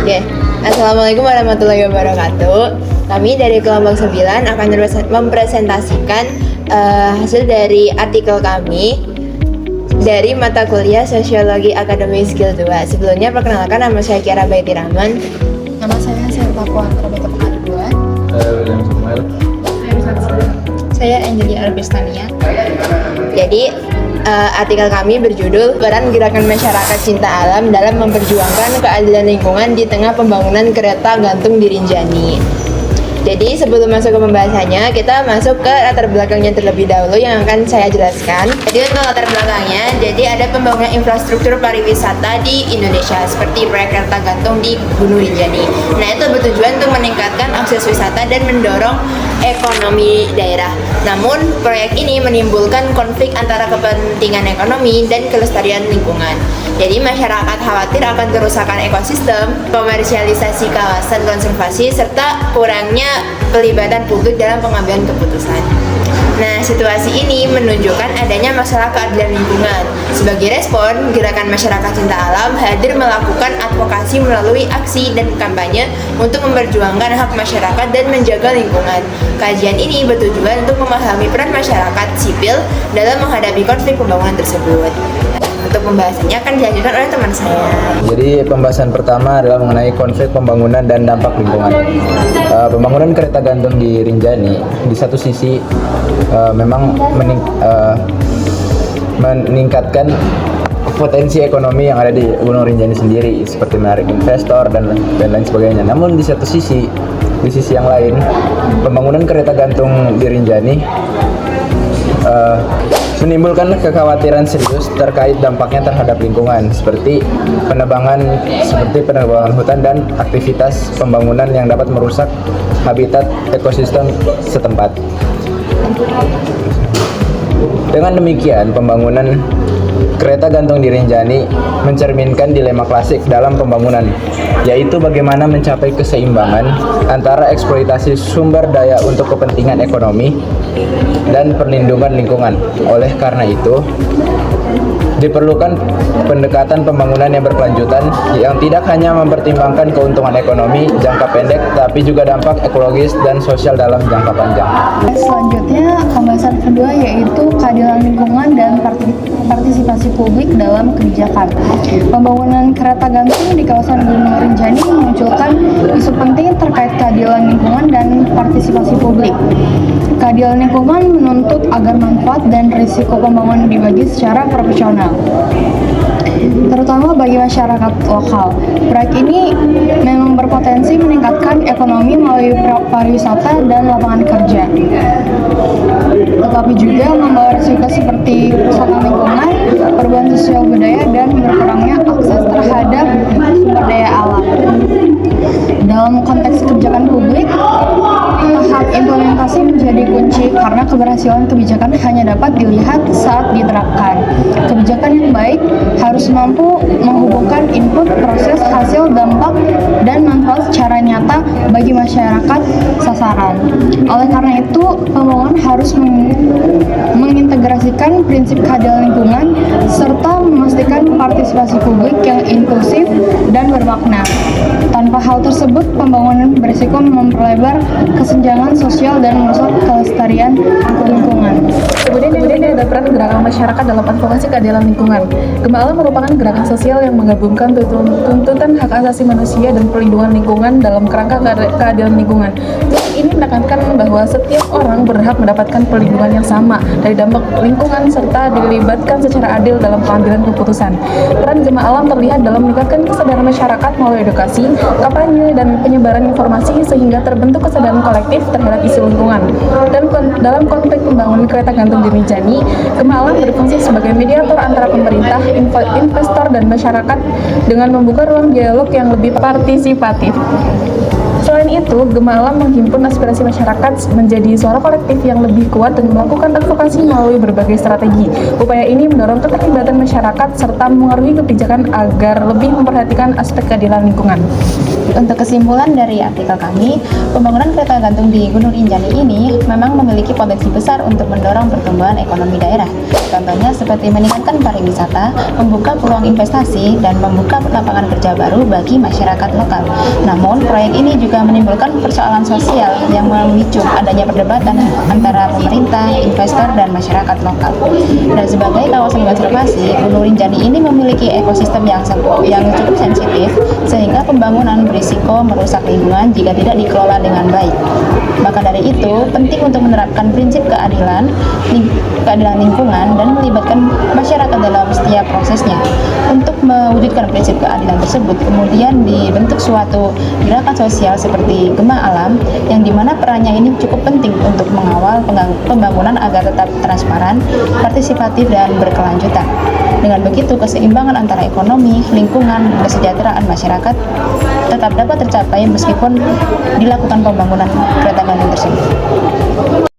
Oke, Assalamualaikum warahmatullahi wabarakatuh. Kami dari kelompok 9 akan mempresentasikan hasil dari artikel kami dari mata kuliah Sosiologi Akademi Skill 2. Sebelumnya perkenalkan, nama saya Kiara Baiti Rahman. Nama saya Serta Puantra Bata Pengaduan. William Samuel. Saya Angelia Albestania. Jadi artikel kami berjudul Peran Gerakan Masyarakat Cinta Alam dalam Memperjuangkan Keadilan Lingkungan di Tengah Pembangunan Kereta Gantung di Rinjani. Jadi sebelum masuk ke pembahasannya, kita masuk ke latar belakangnya terlebih dahulu yang akan saya jelaskan. Jadi untuk latar belakangnya, jadi ada pembangunan infrastruktur pariwisata di Indonesia seperti proyek kereta gantung di Gunung Rinjani. Nah, itu bertujuan untuk meningkatkan akses wisata dan mendorong ekonomi daerah. Namun, proyek ini menimbulkan konflik antara kepentingan ekonomi dan kelestarian lingkungan. Jadi masyarakat khawatir akan kerusakan ekosistem, komersialisasi kawasan konservasi, serta kurangnya pelibatan publik dalam pengambilan keputusan. Nah, situasi ini menunjukkan adanya masalah keadilan lingkungan. Sebagai respon, Gerakan Masyarakat Cinta Alam hadir melakukan advokasi melalui aksi dan kampanye untuk memperjuangkan hak masyarakat dan menjaga lingkungan. Kajian ini bertujuan untuk memahami peran masyarakat sipil dalam menghadapi konflik pembangunan tersebut. Untuk pembahasannya akan dilanjutkan oleh teman saya. Jadi pembahasan pertama adalah mengenai konflik pembangunan dan dampak lingkungan. Pembangunan kereta gantung di Rinjani di satu sisi memang meningkatkan potensi ekonomi yang ada di Gunung Rinjani sendiri, seperti menarik investor dan lain sebagainya. Namun di satu sisi, di sisi yang lain, pembangunan kereta gantung di Rinjani menimbulkan kekhawatiran serius terkait dampaknya terhadap lingkungan, seperti penebangan hutan dan aktivitas pembangunan yang dapat merusak habitat ekosistem setempat. Dengan demikian, pembangunan kereta gantung di Rinjani mencerminkan dilema klasik dalam pembangunan, yaitu bagaimana mencapai keseimbangan antara eksploitasi sumber daya untuk kepentingan ekonomi dan perlindungan lingkungan. Oleh karena itu, diperlukan pendekatan pembangunan yang berkelanjutan yang tidak hanya mempertimbangkan keuntungan ekonomi jangka pendek, tapi juga dampak ekologis dan sosial dalam jangka panjang. Selanjutnya, pembahasan kedua yaitu keadilan lingkungan dan partisipasi publik dalam kebijakan. Pembangunan kereta gantung di kawasan Gunung Rinjani memunculkan isu penting terkait keadilan lingkungan dan partisipasi publik. Keadilan lingkungan menuntut agar manfaat dan risiko pembangunan dibagi secara proporsional, terutama bagi masyarakat lokal. Proyek ini memang berpotensi meningkatkan ekonomi melalui pariwisata dan lapangan kerja, tetapi juga membawa risiko seperti kerusakan lingkungan, perubahan sosial budaya, dan berkurangnya akses terhadap sumber daya alam. Dalam konteks kebijakan publik, tahap implementasi menjadi kunci karena keberhasilan kebijakan hanya dapat dilihat saat diterapkan. Kebijakan yang baik harus mampu menghubungkan input, proses, hasil, dampak, dan manfaat secara nyata bagi masyarakat sasaran. Oleh karena itu, pembangunan harus mengintegrasikan prinsip keadilan lingkungan serta memastikan partisipasi publik yang inklusif dan bermakna. Tanpa hal tersebut, pembangunan berisiko memperlebar kesenjangan sosial dan merusak kelestarian lingkungan. Kemudian ada peran gerakan masyarakat dalam advokasi keadilan lingkungan. Gema Alam merupakan gerakan sosial yang menggabungkan tuntutan hak asasi manusia dan perlindungan lingkungan dalam kerangka keadilan lingkungan. Ini menekankan bahwa setiap orang berhak mendapatkan perlindungan yang sama dari dampak lingkungan serta dilibatkan secara adil dalam pengambilan keputusan. Peran Gema Alam terlihat dalam meningkatkan kesadaran masyarakat melalui edukasi, kampanye, dan penyebaran informasi sehingga terbentuk kesadaran kolektif terhadap isu lingkungan. Dan dalam konteks pembangunan kereta gantung di Rinjani, Gema Alam berfungsi sebagai mediator antara pemerintah, investor, dan masyarakat dengan membuka ruang dialog yang lebih partisipatif. Selain itu, Gema Alam menghimpun aspirasi masyarakat menjadi suara kolektif yang lebih kuat dan melakukan advokasi melalui berbagai strategi. Upaya ini mendorong keterlibatan masyarakat serta mengaruhi kebijakan agar lebih memperhatikan aspek keadilan lingkungan. Untuk kesimpulan dari artikel kami, pembangunan kereta gantung di Gunung Rinjani ini memang memiliki potensi besar untuk mendorong pertumbuhan ekonomi daerah. Contohnya seperti meningkatkan pariwisata, membuka peluang investasi, dan membuka lapangan kerja baru bagi masyarakat lokal. Namun, proyek ini juga menimbulkan persoalan sosial yang memicu adanya perdebatan antara pemerintah, investor, dan masyarakat lokal. Dan sebagai kawasan konservasi, Gunung Rinjani ini memiliki ekosistem yang cukup sensitif, sehingga pembangunan berisiko merusak lingkungan jika tidak dikelola dengan baik. Maka dari itu, penting untuk menerapkan prinsip keadilan lingkungan dan melibatkan masyarakat dalam setiap prosesnya. Untuk mewujudkan prinsip keadilan tersebut, kemudian dibentuk suatu gerakan sosial seperti Gema Alam, yang dimana perannya ini cukup penting untuk mengawal pembangunan agar tetap transparan, partisipatif, dan berkelanjutan. Dengan begitu, keseimbangan antara ekonomi, lingkungan, dan kesejahteraan masyarakat tetap dapat tercapai meskipun dilakukan pembangunan kereta gantung tersebut.